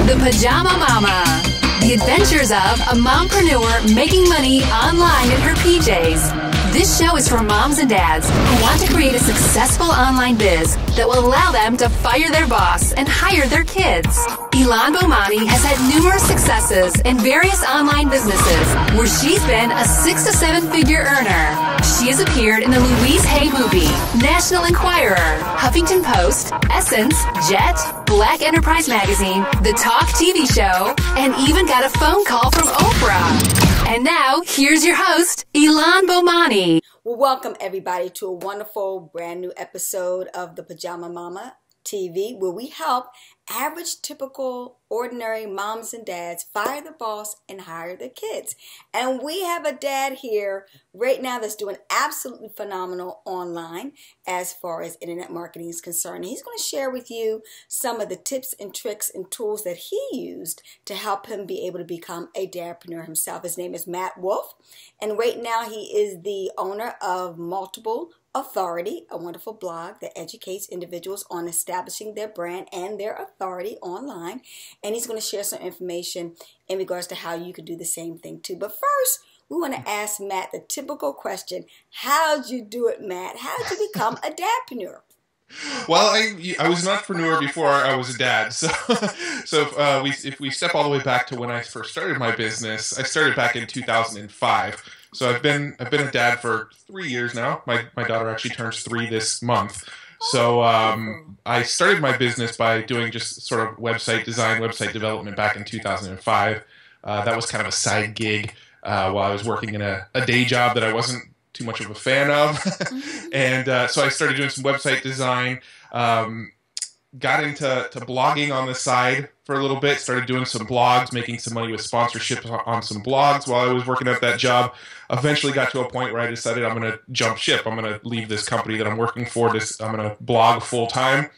The Pajama Mama. The adventures of a mompreneur making money online in her PJs. This show is for moms and dads who want to create a successful online biz that will allow them to fire their boss and hire their kids. Ilan Bomani has had numerous successes in various online businesses where she's been a 6 to 7 figure earner. She has appeared in the Louise Hay movie, National Enquirer, Huffington Post, Essence, Jet, Black Enterprise Magazine, The Talk TV show, and even got a phone call from Oprah. And now, here's your host, Ilan Bomani. Well, welcome everybody to a wonderful brand new episode of the Pajama Mama TV, where we help average, typical, ordinary moms and dads fire the boss and hire their kids. And we have a dad here right now that's doing absolutely phenomenal online as far as internet marketing is concerned. He's going to share with you some of the tips and tricks and tools that he used to help him be able to become a dadpreneur himself. His name is Matt Wolfe, and right now he is the owner of Multiple Authority, a wonderful blog that educates individuals on establishing their brand and their authority online. And he's going to share some information in regards to how you can do the same thing too. But first, we want to ask Matt the typical question. How'd you do it, Matt? How'd you become a dadpreneur? Well, I was an entrepreneur before I was a dad. So if we step all the way back to when I first started my business, I started back in 2005. So I've been a dad for 3 years now. My daughter actually turns 3 this month. So I started my business by doing just sort of website design, website development back in 2005. That was kind of a side gig while I was working in a day job that I wasn't too much of a fan of. And so I started doing some website design, got into blogging on the side for a little bit, started doing some blogs, making some money with sponsorships on some blogs while I was working at that job. Eventually got to a point where I decided I'm going to jump ship. I'm going to leave this company that I'm working for. I'm going to blog full time.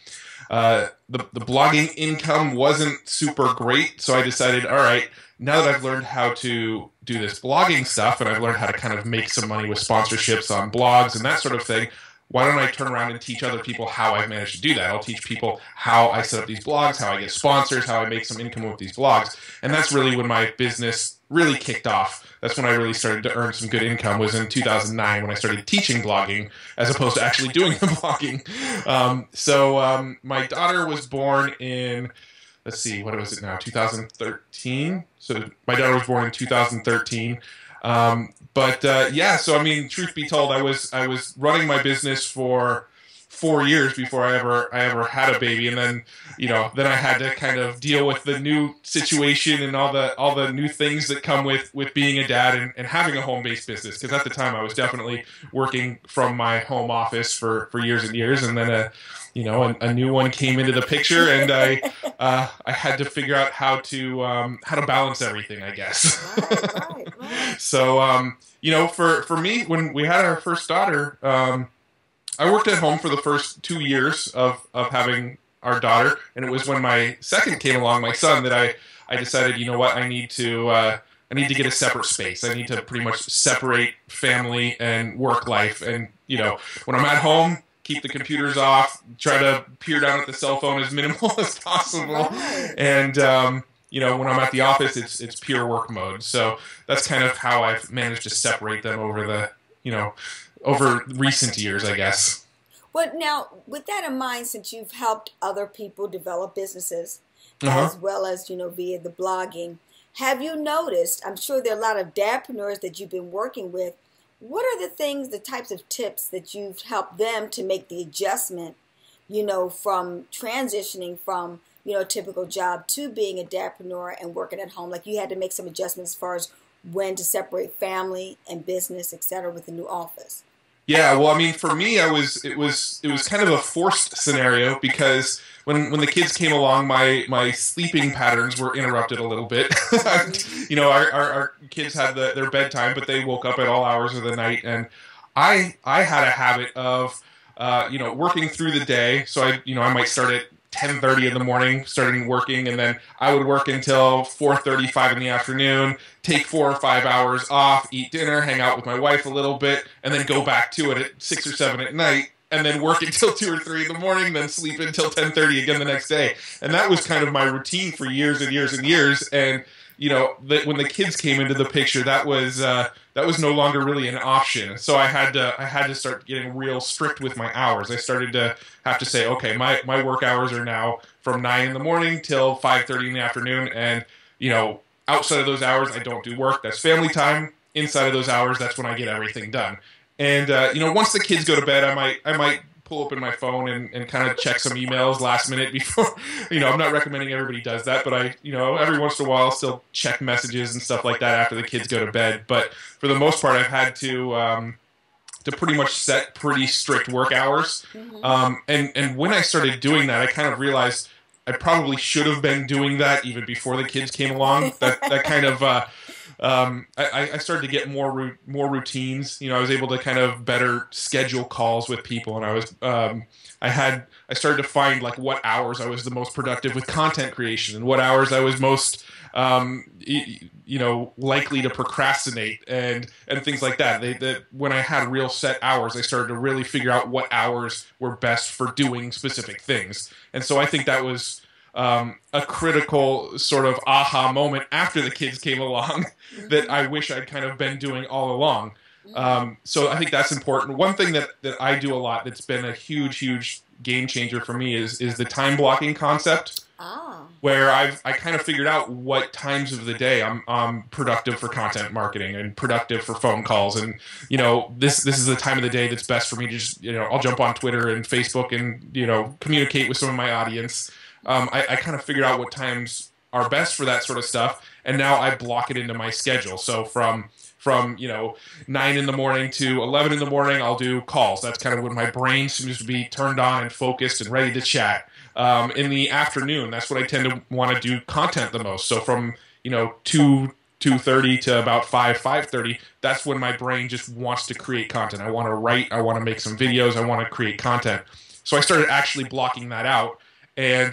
The blogging income wasn't super great, so I decided, all right, now that I've learned how to do this blogging stuff and I've learned how to kind of make some money with sponsorships on blogs and that sort of thing, why don't I turn around and teach other people how I've managed to do that? I'll teach people how I set up these blogs, how I get sponsors, how I make some income with these blogs. And that's really when my business really kicked off. That's when I really started to earn some good income, was in 2009 when I started teaching blogging as opposed to actually doing the blogging. So my daughter was born in, let's see, what was it now, 2013? So my daughter was born in 2013. Yeah, so I mean, truth be told, I was running my business for 4 years before I ever had a baby, and then then I had to kind of deal with the new situation and all the new things that come with being a dad and having a home-based business. Because at the time I was definitely working from my home office for years and years, and then a new one came into the picture, and I had to figure out how to balance everything, I guess. Right. So for me, when we had our first daughter, I worked at home for the first 2 years of having our daughter, and it was when my second came along, my son, that I decided, you know what, I need to get a separate space. I need to pretty much separate family and work life, and when I'm at home, keep the computers off, try to peer down at the cell phone as minimal as possible, and when I'm at the office, it's pure work mode. So that's kind of how I've managed to separate them over over recent years, I guess. Well, now, with that in mind, since you've helped other people develop businesses, as well as, via the blogging, have you noticed, I'm sure there are a lot of dadpreneurs that you've been working with, what are the types of tips that you've helped them to make the adjustment, from transitioning from, a typical job to being a dadpreneur and working at home? Like, you had to make some adjustments as far as when to separate family and business, et cetera, with the new office. Yeah, well, I mean, for me, it was kind of a forced scenario because when the kids came along, my sleeping patterns were interrupted a little bit. Our kids had their bedtime, but they woke up at all hours of the night, and I had a habit of working through the day. So I might start at 10:30 in the morning, starting working, and then I would work until 4:35 in the afternoon, take 4 or 5 hours off, eat dinner, hang out with my wife a little bit, and then go back to it at 6 or 7 at night, and then work until 2 or 3 in the morning, then sleep until 10:30 again the next day. And that was kind of my routine for years and years and years. And when the kids came into the picture, that was no longer really an option. So I had to start getting real strict with my hours. I started to have to say, okay, my work hours are now from 9 in the morning till 5:30 in the afternoon, and outside of those hours, I don't do work. That's family time. Inside of those hours, that's when I get everything done. And once the kids go to bed, I might pull open my phone and kind of check some emails last minute before. I'm not recommending everybody does that, but I every once in a while I'll still check messages and stuff like that after the kids go to bed. But for the most part, I've had to pretty much set pretty strict work hours. And when I started doing that, I kind of realized I probably should have been doing that even before the kids came along. That kind of I started to get more routines. I was able to kind of better schedule calls with people, and I started to find like what hours I was the most productive with content creation, and what hours I was most likely to procrastinate and things like that. When I had real set hours, I started to really figure out what hours were best for doing specific things. And so I think that was a critical sort of aha moment after the kids came along that I wish I'd kind of been doing all along. So I think that's important. One thing that I do a lot that's been a huge game changer for me is the time blocking concept. Where I kind of figured out what times of the day I'm productive for content marketing and productive for phone calls, and this is the time of the day that's best for me to just I'll jump on Twitter and Facebook and communicate with some of my audience. I kind of figured out what times are best for that sort of stuff, and now I block it into my schedule. So from 9 in the morning to 11 in the morning, I'll do calls. That's kind of when my brain seems to be turned on and focused and ready to chat. In the afternoon, that's when I tend to want to do content the most. So from 2:30 to about 5:30, that's when my brain just wants to create content. I want to write, I want to make some videos, I want to create content. So I started actually blocking that out. And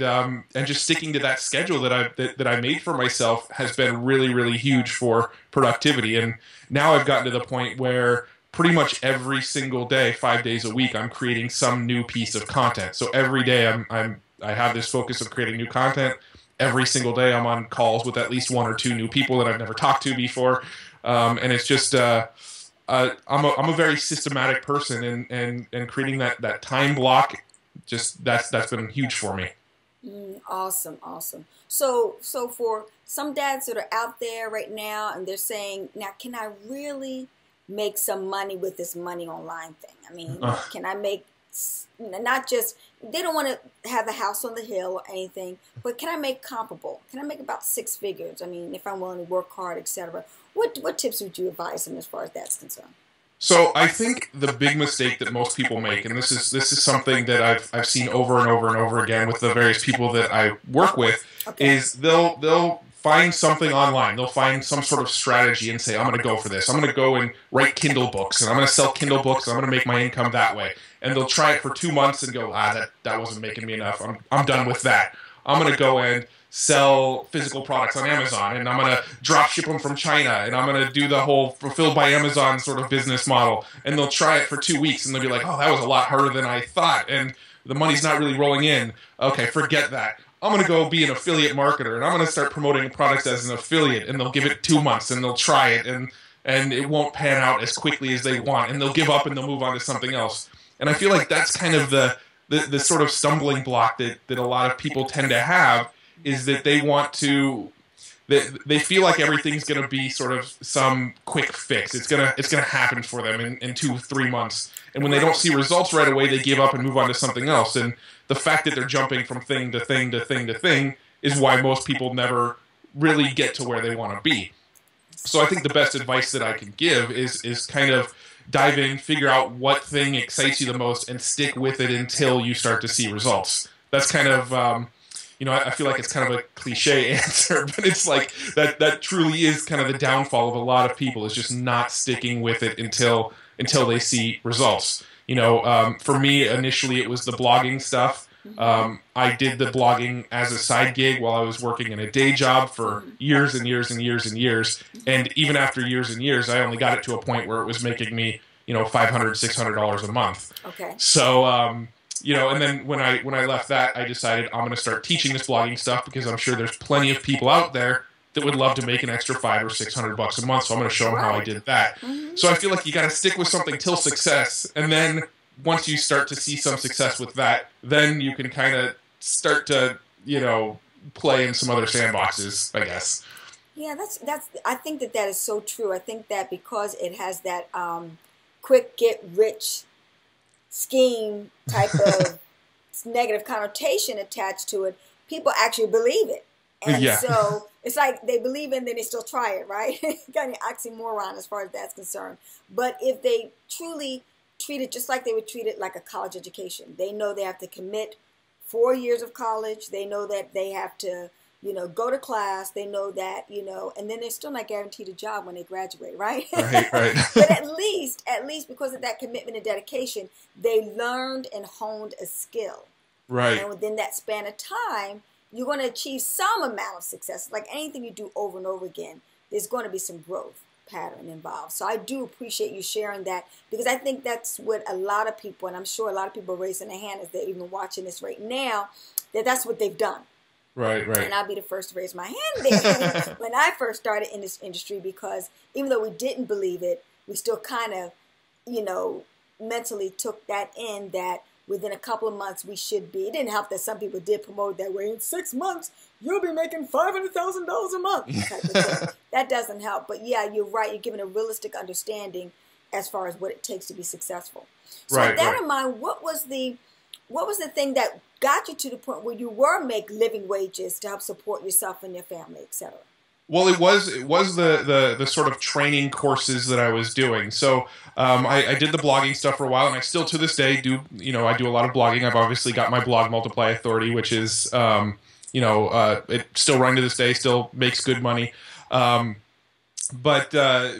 just sticking to that schedule that I made for myself has been really huge for productivity. And now I've gotten to the point where pretty much every single day, 5 days a week, I'm creating some new piece of content. So every day I have this focus of creating new content. Every single day I'm on calls with at least 1 or 2 new people that I've never talked to before. And it's just I'm a very systematic person, and creating that time block, just that's been huge for me. Awesome. So for some dads that are out there right now and they're saying, now, can I really make some money with this money online thing? I mean, can I make, not just, they don't want to have a house on the hill or anything, but can I make comparable? Can I make about 6 figures? I mean, if I'm willing to work hard, etc. What tips would you advise them as far as that's concerned? So I think the big mistake that most people make, and this is something that I've seen over and over and over again with the various people that I work with, is they'll find something online. They'll find some sort of strategy and say, I'm going to go for this. I'm going to go and write Kindle books, and I'm going to sell Kindle books, and I'm going to make my income that way. And they'll try it for 2 months and go, that wasn't making me enough. I'm done with that. I'm going to go and sell physical products on Amazon, and I'm going to drop ship them from China, and I'm going to do the whole fulfilled by Amazon sort of business model. And they'll try it for 2 weeks, and they'll be like, oh, that was a lot harder than I thought, and the money's not really rolling in. Okay, forget that. I'm going to go be an affiliate marketer, and I'm going to start promoting products as an affiliate, and they'll give it 2 months, and they'll try it, and it won't pan out as quickly as they want, and they'll give up, and they'll move on to something else. And I feel like that's kind of the sort of stumbling block that a lot of people tend to have, is that they want to, they feel like everything's going to be sort of some quick fix. It's going to happen for them in 2-3 months. And when they don't see results right away, they give up and move on to something else. And the fact that they're jumping from thing to thing to thing to thing is why most people never really get to where they want to be. So I think the best advice that I can give is kind of dive in, figure out what thing excites you the most, and stick with it until you start to see results. That's kind of, I feel like it's kind of a cliche answer, but it's like that truly is kind of the downfall of a lot of people, is just not sticking with it until they see results. For me, initially it was the blogging stuff. I did the blogging as a side gig while I was working in a day job for years and years and years and years. And even after years and years, I only got it to a point where it was making me, $500, $600 a month. Okay. So, and then when I left that, I decided I'm going to start teaching this blogging stuff because I'm sure there's plenty of people out there that would love to make an extra $500 or $600 a month. So I'm going to show them how I did that. So I feel like you got to stick with something till success. And then once you start to see some success with that, then you can kind of start to, play in some other sandboxes, I guess. Yeah, I think that is so true. I think that because it has that quick get rich scheme type of negative connotation attached to it, people actually believe it. And so it's like they believe it and then they still try it, right? Kind of oxymoron as far as that's concerned. But if they truly treat it just like they would treat it like a college education, they know they have to commit 4 years of college. They know that they have to, go to class. They know that, and then they're still not guaranteed a job when they graduate, right? Right. But at least because of that commitment and dedication, they learned and honed a skill. Right. And within that span of time, you're going to achieve some amount of success. Like anything you do over and over again, there's going to be some growth pattern involved. So I do appreciate you sharing that, because I think that's what a lot of people, and I'm sure a lot of people are raising their hand as they're even watching this right now, that's what they've done. Right. And I'll be the first to raise my hand there when I first started in this industry, because even though we didn't believe it, we still kind of, mentally took that in, that within a couple of months we should be. It didn't help that some people did promote that way. In 6 months, you'll be making $500,000 a month. Type of thing. That doesn't help. But yeah, you're right. You're giving a realistic understanding as far as what it takes to be successful. So with that in mind, what was the thing that got you to the point where you were making living wages to help support yourself and your family, etc.? Well, it was the sort of training courses that I was doing. So I did the blogging stuff for a while, and I still to this day do. I do a lot of blogging. I've obviously got my blog Multiply Authority, which is it's still running to this day, still makes good money. But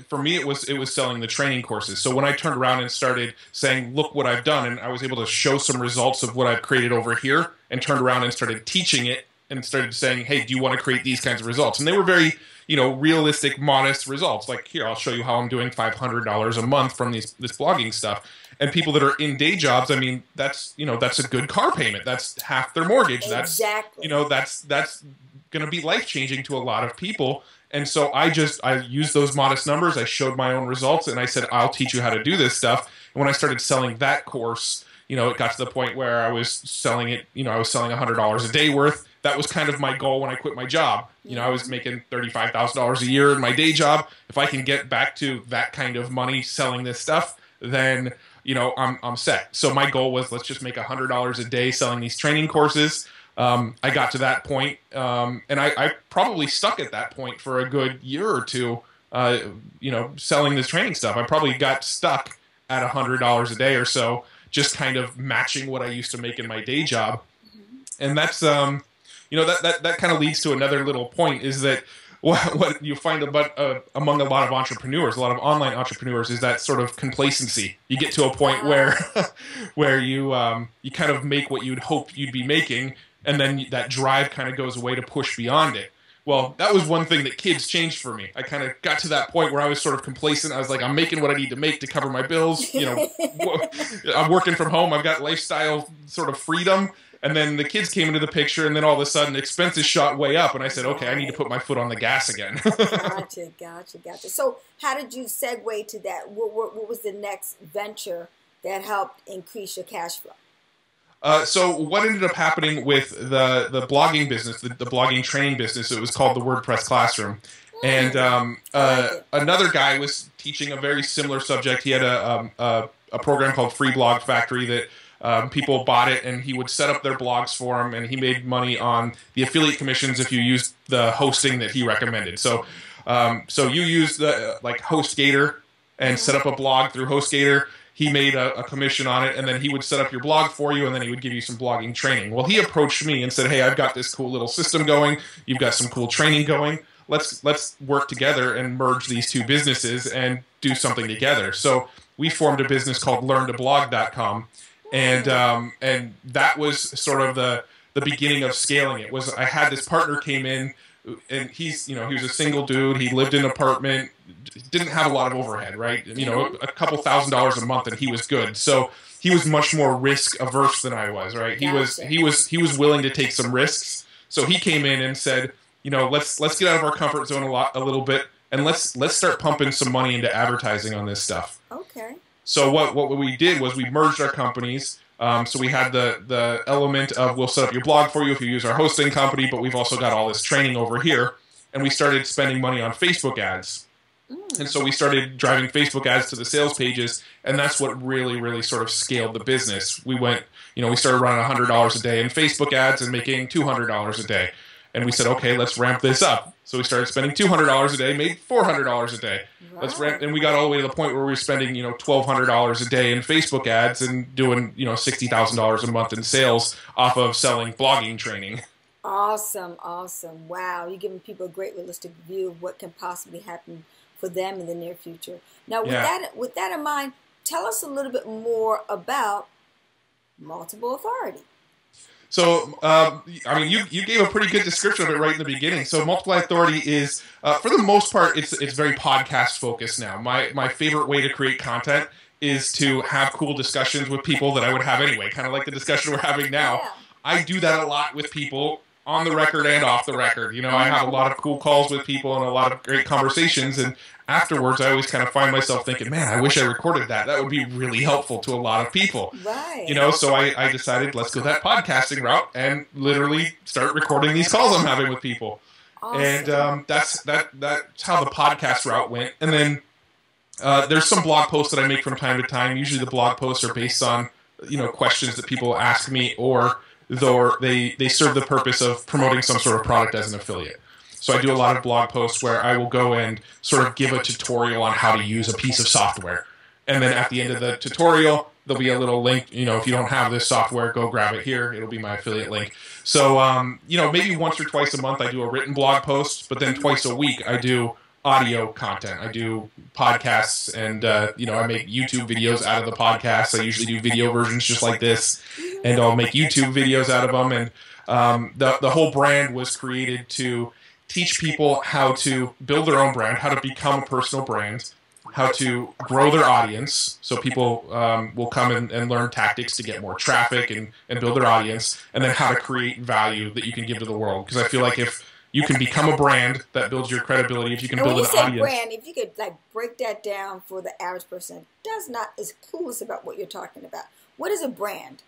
for me, it was selling the training courses. So when I turned around and started saying, "Look what I've done," and I was able to show some results of what I've created over here, and turned around and started teaching it. And started saying, "Hey, do you want to create these kinds of results?" And they were very, realistic, modest results. Like, here, I'll show you how I'm doing $500 a month from this blogging stuff. And people that are in day jobs, I mean, that's a good car payment. That's half their mortgage. Exactly. That's going to be life changing to a lot of people. And so I used those modest numbers. I showed my own results, and I said, "I'll teach you how to do this stuff." And when I started selling that course, it got to the point where I was selling it. I was selling $100 a day worth. That was kind of my goal when I quit my job. I was making $35,000 a year in my day job. If I can get back to that kind of money selling this stuff, then I'm set. So my goal was, let's just make $100 a day selling these training courses. I got to that point, and I probably stuck at that point for a good year or two. Selling this training stuff, I probably got stuck at $100 a day or so, just kind of matching what I used to make in my day job. And that's that kind of leads to another little point, is that what you find among a lot of entrepreneurs, a lot of online entrepreneurs, is that sort of complacency. You get to a point where you kind of make what you'd hope you'd be making, and then that drive kind of goes away to push beyond it. Well, that was one thing that kids changed for me. I kind of got to that point where I was sort of complacent. I was like, I'm making what I need to make to cover my bills. I'm working from home. I've got lifestyle sort of freedom. And then the kids came into the picture, and then all of a sudden expenses shot way up, and I said, okay, I need to put my foot on the gas again. Gotcha. So how did you segue to that? What was the next venture that helped increase your cash flow? So what ended up happening with the blogging business, the blogging training business, it was called the WordPress Classroom. And another guy was teaching a very similar subject. He had a program called Free Blog Factory that people bought it, and he would set up their blogs for them, and he made money on the affiliate commissions if you used the hosting that he recommended. So you use the HostGator and set up a blog through HostGator. He made a commission on it, and then he would set up your blog for you, and then he would give you some blogging training. Well, he approached me and said, "Hey, I've got this cool little system going. You've got some cool training going. Let's work together and merge these two businesses and do something together." So we formed a business called LearnToBlog.com. And that was sort of the the beginning of scaling it. Was I had this partner came in, and he's, he was a single dude. He lived in an apartment, didn't have a lot of overhead, right? A couple $1,000s a month, and he was good. So he was much more risk averse than I was, right? He was willing to take some risks. So he came in and said, let's get out of our comfort zone a little bit, and let's start pumping some money into advertising on this stuff. Okay. So what we did was we merged our companies. So we had the element of we'll set up your blog for you if you use our hosting company, but we've also got all this training over here, and we started spending money on Facebook ads. And so we started driving Facebook ads to the sales pages, and that's what really, really sort of scaled the business. We went, we started running $100 a day in Facebook ads and making $200 a day. And we said, okay, let's ramp this up. So we started spending $200 a day, made $400 a day. Wow. Let's ramp, and we got all the way to the point where we were spending, $1,200 a day in Facebook ads and doing, $60,000 a month in sales off of selling blogging training. Awesome. Wow, you're giving people a great realistic view of what can possibly happen for them in the near future. Now, with that in mind, tell us a little bit more about multiple authority. So, you gave a pretty good description of it right in the beginning. So, multiple authority is, for the most part, it's very podcast focused now. My favorite way to create content is to have cool discussions with people that I would have anyway, kind of like the discussion we're having now. Yeah. I do that a lot with people on the record and off the record. I have a lot of cool calls with people and a lot of great conversations, and afterwards I always kind of find myself thinking, man, I wish I recorded that. That would be really helpful to a lot of people. Right. So I decided, let's go that podcasting route and literally start recording these calls I'm having with people. Awesome. And that's how the podcast route went. And then there's some blog posts that I make from time to time. Usually the blog posts are based on questions that people ask me, or they serve the purpose of promoting some sort of product as an affiliate. So I do a lot of blog posts where I will go and sort of give a tutorial on how to use a piece of software. And then at the end of the tutorial, there'll be a little link, if you don't have this software, go grab it here. It'll be my affiliate link. So, maybe once or twice a month I do a written blog post, but then twice a week I do audio content. I do podcasts, and, I make YouTube videos out of the podcasts. I usually do video versions just like this, and I'll make YouTube videos out of them. And the whole brand was created to teach people how to build their own brand, how to become a personal brand, how to grow their audience. So people will come and learn tactics to get more traffic and build their audience, and then how to create value that you can give to the world. Because I feel like if you can become a brand that builds your credibility, if you can build an audience. Brand, if you could break that down for the average person that is clueless about what you're talking about. What is a brand?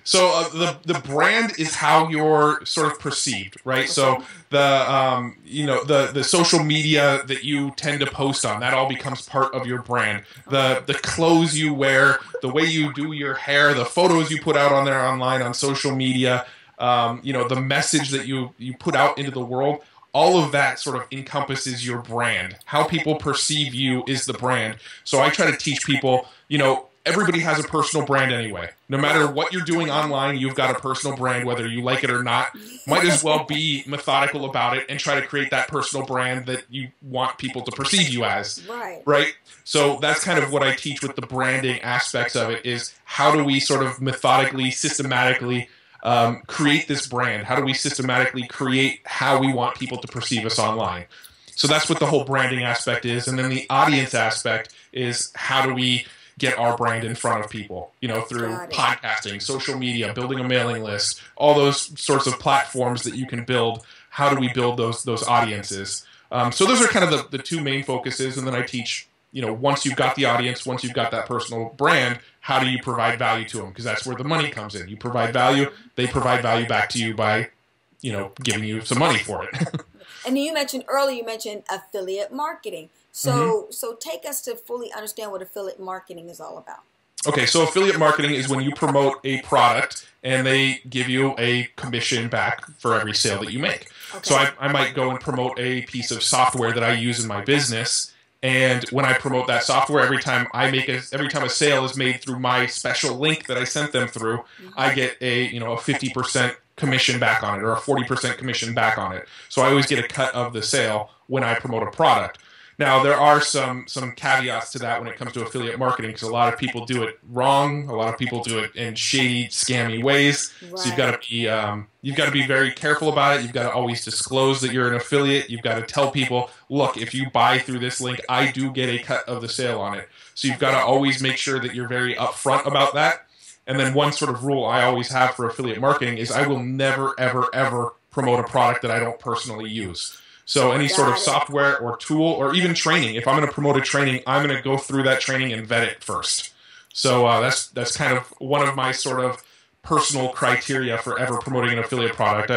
So the brand is how you're sort of perceived, right? So the social media that you tend to post on, that all becomes part of your brand. The clothes you wear, the way you do your hair, the photos you put out on there online on social media, the message that you put out into the world, all of that sort of encompasses your brand. How people perceive you is the brand. So I try to teach people, everybody has a personal brand anyway. No matter what you're doing online, you've got a personal brand, whether you like it or not. Might as well be methodical about it and try to create that personal brand that you want people to perceive you as. Right? So that's kind of what I teach with the branding aspects of it, is how do we sort of methodically, systematically create this brand? How do we systematically create how we want people to perceive us online? So that's what the whole branding aspect is. And then the audience aspect is how do we get our brand in front of people, through podcasting, social media, building a mailing list, all those sorts of platforms that you can build. How do we build those audiences? So those are kind of the two main focuses. And then I teach, once you've got the audience, once you've got that personal brand, how do you provide value to them? Because that's where the money comes in. You provide value, they provide value back to you by, giving you some money for it. And you mentioned affiliate marketing. So take us to fully understand what affiliate marketing is all about. Okay, so affiliate marketing is when you promote a product and they give you a commission back for every sale that you make. Okay. So I might go and promote a piece of software that I use in my business, and when I promote that software, every time a sale is made through my special link that I sent them through, I get a 50% commission back on it, or a 40% commission back on it. So I always get a cut of the sale when I promote a product. Now, there are some caveats to that when it comes to affiliate marketing, because a lot of people do it wrong. A lot of people do it in shady, scammy ways. Right. So you've got to be very careful about it. You've got to always disclose that you're an affiliate. You've got to tell people, look, if you buy through this link, I do get a cut of the sale on it. So you've got to always make sure that you're very upfront about that. And then one sort of rule I always have for affiliate marketing is I will never, ever, ever promote a product that I don't personally use. So any sort of software or tool or even training, if I'm going to promote a training, I'm going to go through that training and vet it first. So that's kind of one of my sort of personal criteria for ever promoting an affiliate product.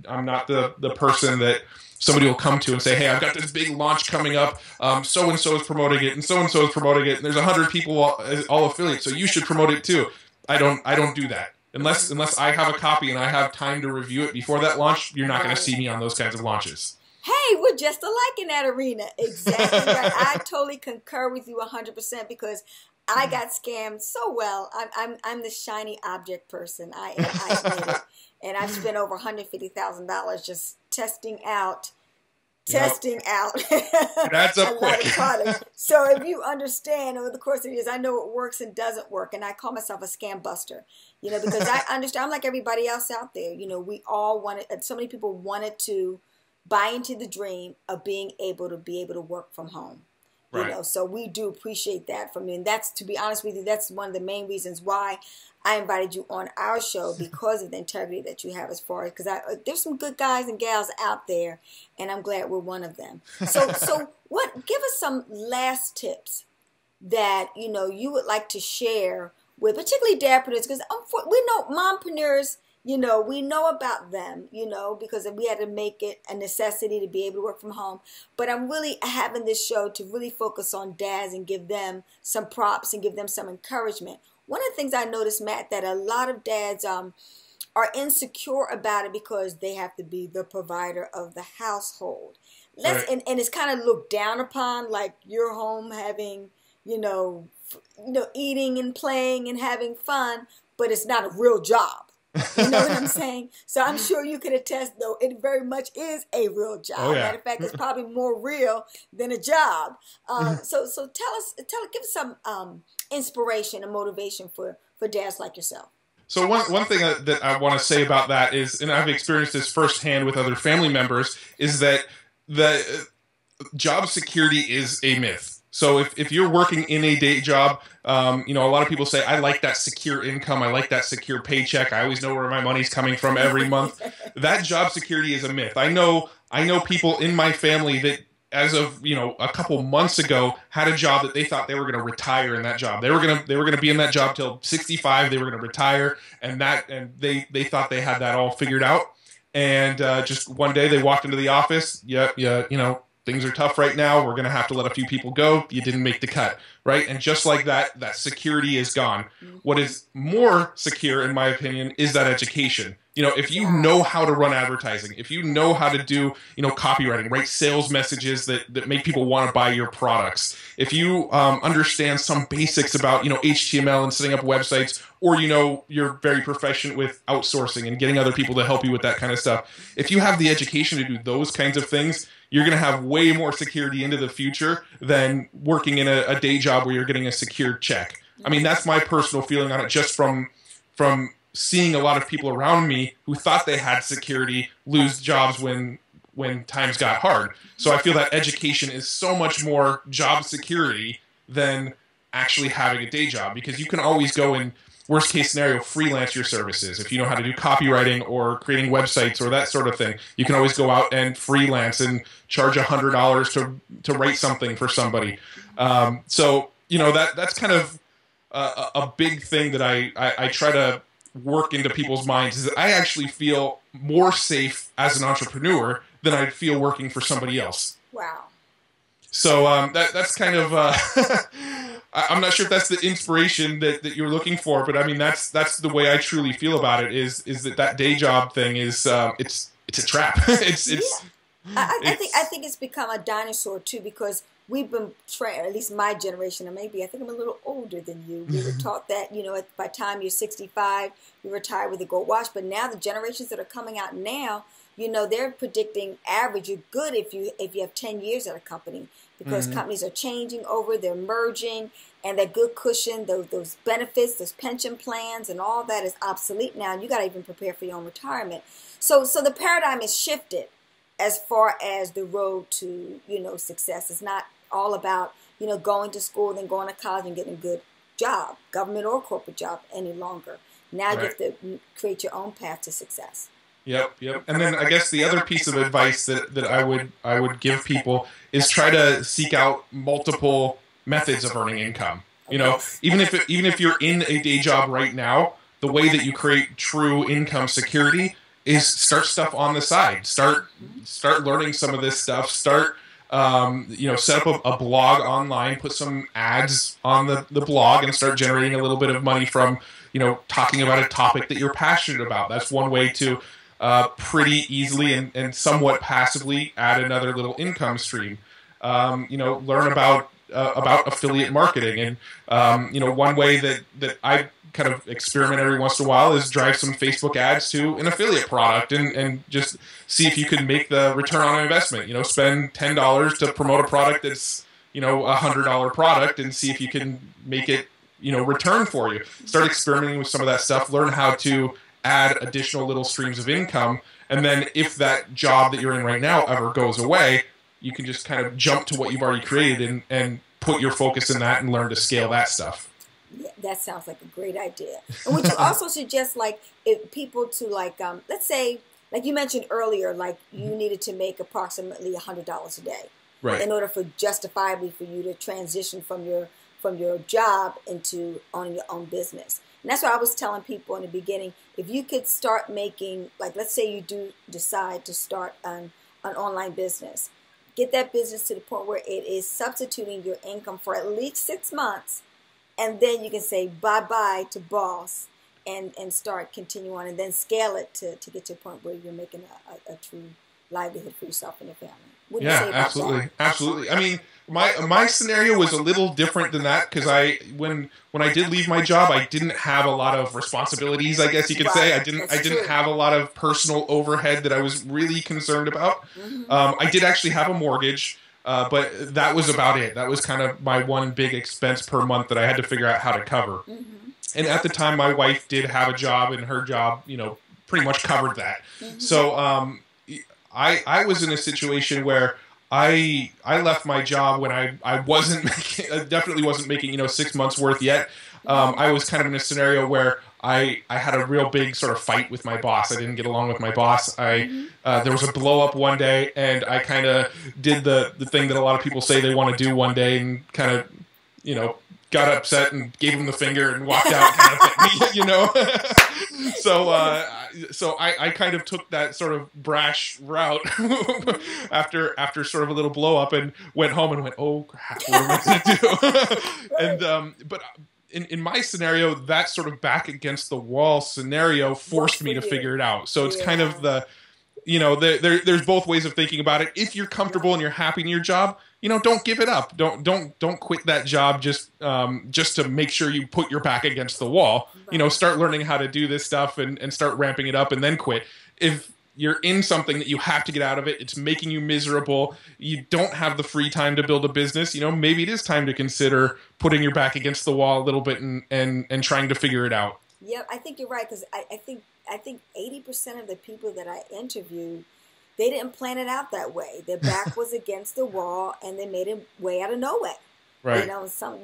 I'm not the person that somebody will come to and say, hey, I've got this big launch coming up. So-and-so is promoting it and so-and-so is promoting it. And there's 100 people all affiliates, so you should promote it too. I don't do that. Unless I have a copy and I have time to review it before that launch, you're not going to see me on those kinds of launches. Hey, we're just alike in that arena. Exactly right. I totally concur with you 100% because I got scammed so well. I'm the shiny object person. I admit it. And I've spent over $150,000 just testing out. That's up quick. So if you understand over the course of years, I know what works and doesn't work, and I call myself a scam buster. Because I understand. I'm like everybody else out there. We all wanted. So many people wanted to buy into the dream of being able to work from home. Right. So we do appreciate that from you. And that's, to be honest with you, that's one of the main reasons why I invited you on our show, because of the integrity that you have as far as, because there's some good guys and gals out there, and I'm glad we're one of them. So give us some last tips that, you would like to share with particularly dadpreneurs, because we know mompreneurs. We know about them, because we had to make it a necessity to be able to work from home. But I'm really having this show to really focus on dads and give them some props and give them some encouragement. One of the things I noticed, Matt, that a lot of dads are insecure about it because they have to be the provider of the household. Right. And it's kind of looked down upon, like you're home having, eating and playing and having fun, but it's not a real job. You know what I'm saying? So I'm sure you can attest, though, it very much is a real job. Oh, yeah. Matter of fact, it's probably more real than a job. So give us some inspiration and motivation for dads like yourself. So one thing that I want to say about that is, and I've experienced this firsthand with other family members, is that the job security is a myth. So if you're working in a day job, a lot of people say, I like that secure income. I like that secure paycheck. I always know where my money's coming from every month. That job security is a myth. I know people in my family that, as of a couple months ago, had a job that they thought they were going to retire in that job. They were going to be in that job till 65. They were going to retire, and they thought they had that all figured out. And just one day they walked into the office. Things are tough right now. We're going to have to let a few people go. You didn't make the cut, right? And just like that, that security is gone. What is more secure, in my opinion, is that education. If you know how to run advertising, if you know how to do, copywriting, write sales messages that make people want to buy your products, if you understand some basics about, HTML and setting up websites, or, you're very proficient with outsourcing and getting other people to help you with that kind of stuff. If you have the education to do those kinds of things, you're going to have way more security into the future than working in a day job where you're getting a secured check. I mean, that's my personal feeling on it, just from seeing a lot of people around me who thought they had security lose jobs when times got hard. So I feel that education is so much more job security than actually having a day job, because you can always go in, worst case scenario, freelance your services. If you know how to do copywriting or creating websites or that sort of thing, you can always go out and freelance and charge $100 to write something for somebody. That's kind of a big thing that I try to work into people's minds, is that I actually feel more safe as an entrepreneur than I'd feel working for somebody else. Wow. So that's kind of I'm not sure if that's the inspiration that you're looking for, but I mean that's the way I truly feel about it. Is that day job thing is it's a trap. I think it's become a dinosaur too, because we've been trained, at least my generation, and I think I'm a little older than you. We were taught that, by the time you're 65, you retire with a gold watch. But now the generations that are coming out now, they're predicting average. You're good if you have 10 years at a company, because companies are changing over, they're merging, and that good cushion, those benefits, those pension plans, and all that is obsolete now. And you got to even prepare for your own retirement. So the paradigm is shifted as far as the road to, success. It's not all about, going to school, then going to college and getting a good job, government or corporate job, any longer. Now you have to create your own path to success. Yep. And then I guess the other piece of advice that I would give people is try to seek out multiple methods of earning income. Even if you're in a day job right now, the way that you create true income security is start stuff on the side. Start learning some of this stuff. Start set up a blog online, put some ads on the blog, and start generating a little bit of money from talking about a topic that you're passionate about. That's one way to pretty easily and somewhat passively add another little income stream. Learn about affiliate marketing, and one way that I kind of experiment every once in a while is drive some Facebook ads to an affiliate product and just see if you can make the return on investment. Spend $10 to promote a product that's $100 product, and see if you can make it return for you. Start experimenting with some of that stuff. Learn how to add additional little streams of income, and then if that job that you're in right now ever goes away, you can just kind of jump to what you've already created and put your focus in that and learn to scale that stuff. Yeah, that sounds like a great idea. And would you also suggest, if people to let's say, like you mentioned earlier, you needed to make approximately $100 a day, right, in order for justifiably for you to transition from your job into owning your own business. And that's why I was telling people in the beginning, if you could start making, let's say you do decide to start an online business, get that business to the point where it is substituting your income for at least 6 months, and then you can say bye-bye to boss and start continue on, and then scale it to get to a point where you're making a true livelihood for yourself and your family. What do you say about that? Absolutely. I mean, my scenario was a little different than that, because when I did leave my job, I didn't have a lot of responsibilities, I guess you could say. I didn't have a lot of personal overhead that I was really concerned about. I did actually have a mortgage, but that was about it. That was kind of my one big expense per month that I had to figure out how to cover. And at the time, my wife did have a job, and her job, pretty much covered that. So I was in a situation where I left my job when I wasn't making, definitely wasn't making 6 months worth yet. I was kind of in a scenario where I had a real big sort of fight with my boss. I didn't get along with my boss. There was a blow up one day, and I kind of did the thing that a lot of people say they want to do one day, and kind of got upset and gave him the finger and walked out, kind of thing, So I kind of took that sort of brash route after sort of a little blow up, and went home and went, oh crap, what am I going to do? And but in my scenario, that sort of back against the wall scenario forced me to figure it out. So it's kind of there's both ways of thinking about it. If you're comfortable and you're happy in your job, don't give it up. Don't quit that job just to make sure you put your back against the wall. Start learning how to do this stuff and start ramping it up, and then quit. If you're in something that you have to get out of it, it's making you miserable, you don't have the free time to build a business, maybe it is time to consider putting your back against the wall a little bit and trying to figure it out. Yeah, I think you're right, because I think 80% of the people that I interviewed, they didn't plan it out that way. Their back was against the wall, and they made a way out of no way. Right.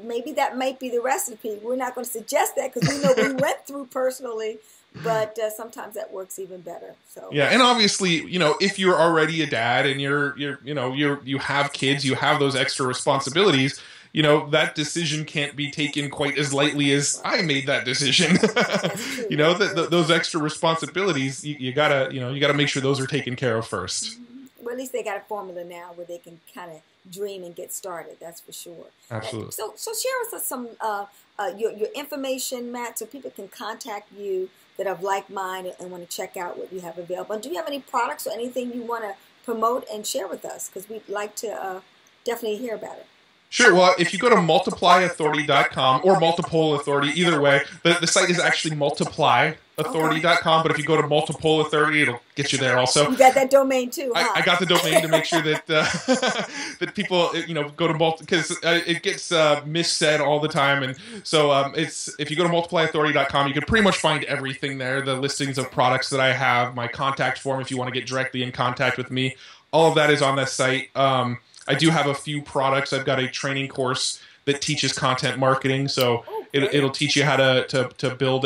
Maybe that might be the recipe. We're not going to suggest that, because we know we went through personally, but sometimes that works even better. So yeah, and obviously, if you're already a dad and you have kids, you have those extra responsibilities. That decision can't be taken quite as lightly as I made that decision. Those extra responsibilities, you gotta make sure those are taken care of first. Well, at least they got a formula now where they can kind of dream and get started. That's for sure. Absolutely. So share with us some your information, Matt, so people can contact you that have like mine and want to check out what you have available. And do you have any products or anything you want to promote and share with us? Because we'd like to definitely hear about it. Sure. Well, if you go to multiplyauthority.com or multiple authority, either way, the site is actually multiplyauthority.com. But if you go to multiple authority, it'll get you there also. You got that domain too, huh? I got the domain to make sure that that people go to because it gets missaid all the time, and so it's if you go to multiplyauthority.com, you can pretty much find everything there. The listings of products that I have, my contact form if you want to get directly in contact with me, all of that is on that site. I do have a few products. I've got a training course that teaches content marketing, so it'll teach you how to build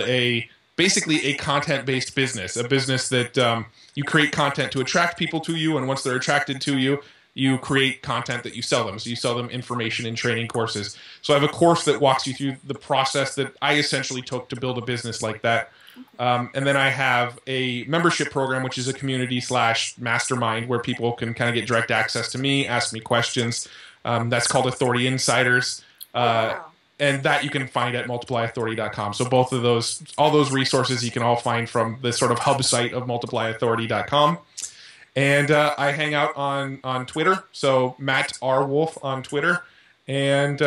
basically a content-based business, a business that you create content to attract people to you, and once they're attracted to you, you create content that you sell them. So you sell them information and training courses. So I have a course that walks you through the process that I essentially took to build a business like that. And then I have a membership program, which is a community/mastermind where people can kind of get direct access to me, ask me questions. That's called Authority Insiders. And that you can find at multiplyauthority.com. So both of those, all those resources you can all find from the sort of hub site of multiplyauthority.com. And I hang out on Twitter. So Matt R. Wolfe on Twitter. And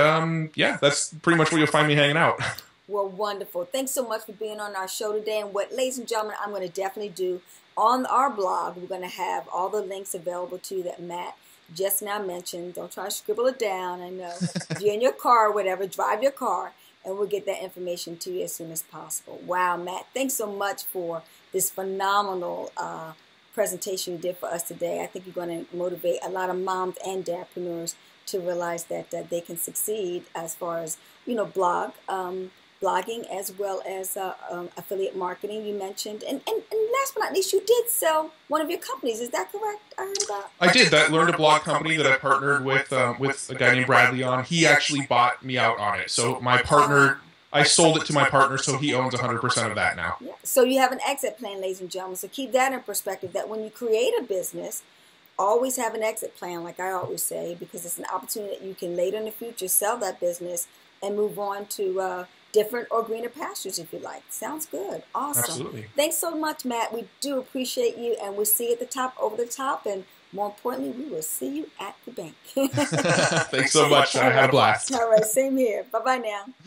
yeah, that's pretty much where you'll find me hanging out. Well, wonderful. Thanks so much for being on our show today. And what, ladies and gentlemen, I'm going to definitely do on our blog, we're going to have all the links available to you that Matt just now mentioned. Don't try to scribble it down. I know. If you're in your car or whatever, drive your car, and we'll get that information to you as soon as possible. Wow, Matt, thanks so much for this phenomenal presentation you did for us today. I think you're going to motivate a lot of moms and dadpreneurs to realize that they can succeed as far as, blogging as well as affiliate marketing you mentioned. And last but not least, you did sell one of your companies. Is that correct? I heard about. I did. That Learn to Blog company that I partnered with a guy named Bradley on. He actually bought me out on it. So my partner, I sold it to my partner, so he owns 100% of that now. Yeah. So you have an exit plan, ladies and gentlemen. So keep that in perspective, that when you create a business, always have an exit plan, like I always say, because it's an opportunity that you can later in the future sell that business and move on to different or greener pastures if you like. Sounds good. Awesome. Absolutely. Thanks so much, Matt. We do appreciate you, and we'll see you at the top, over the top, and more importantly, we will see you at the bank. Thanks so much. I had a blast. All right, same here. Bye-bye now.